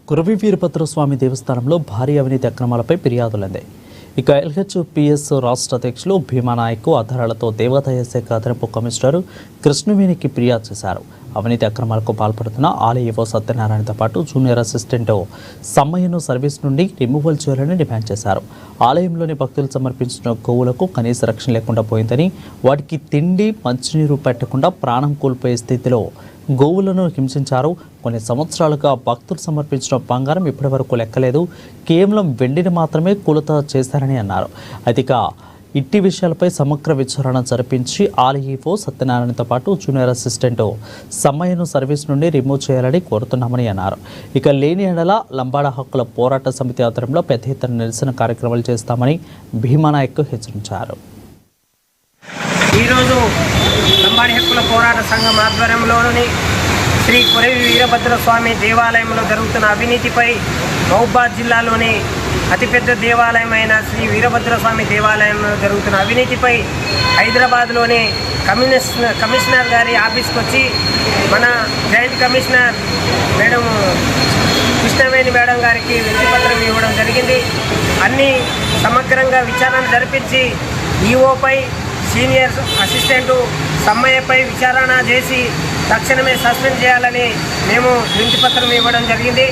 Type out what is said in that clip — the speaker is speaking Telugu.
కురవి వీరభద్రస్వామి దేవస్థానంలో భారీ అవినీతి అక్రమాలపై ఫిర్యాదులందాయి. ఇక ఎల్హెచ్పిఎస్ రాష్ట్ర అధ్యక్షులు భీమానాయక్ ఆధారాలతో దేవాదాయ శాఖ అదనపు కమిషనర్ కృష్ణవేణికి ఫిర్యాదు చేశారు. అవినీతి అక్రమాలకు పాల్పడుతున్న ఆలయ ఈవో సత్యనారాయణతో పాటు జూనియర్ అసిస్టెంట్ సమ్మయ్యను సర్వీస్ నుండి రిమూవల్ చేయాలని డిమాండ్ చేశారు. ఆలయంలోని భక్తులు సమర్పించిన గోవులకు కనీస రక్షణ లేకుండా పోయిందని, వాటికి తిండి మంచినీరు పెట్టకుండా ప్రాణం కోల్పోయే స్థితిలో గోవులను హింసించారు. కొన్ని సంవత్సరాలుగా భక్తులు సమర్పించిన బంగారం ఇప్పటి వరకు లెక్కలేదు, కేవలం వెండిని మాత్రమే కొలత చేశారని అన్నారు. అయితే ఇట్టి విషయాలపై సమగ్ర విచారణ జరిపించి ఆలయ ఈవో సత్యనారాయణతో పాటు జూనియర్ అసిస్టెంట్ సమ్మయ్యను సర్వీస్ నుండి రిమూవ్ చేయాలని కోరుతున్నామని అన్నారు. ఇక లేని ఎడల లంబాడ హక్కుల పోరాట సమితి ఆధ్వర్యంలో పెద్ద ఎత్తున నిరసన కార్యక్రమాలు చేస్తామని భీమానాయక్ హెచ్చరించారు. ఈరోజు లంబాడి హక్కుల పోరాట సంఘం ఆధ్వర్యంలోని శ్రీ కురవి వీరభద్రస్వామి దేవాలయంలో జరుగుతున్న అవినీతిపై మహబూబాబాద్ జిల్లాలోని అతిపెద్ద దేవాలయమైన శ్రీ వీరభద్రస్వామి దేవాలయంలో జరుగుతున్న అవినీతిపై హైదరాబాద్లోని కమిషనర్ గారి ఆఫీస్కి వచ్చి మన joint commissioner madam Krishnaveni madam గారికి వినతిపత్రం ఇవ్వడం జరిగింది. అన్ని సమగ్రంగా విచారణ జరిపించి ఈఓపై సీనియర్ అసిస్టెంటు సమ్మయ్యపై విచారణ చేసి తక్షణమే సస్పెండ్ చేయాలని మేము వినతిపత్రం ఇవ్వడం జరిగింది.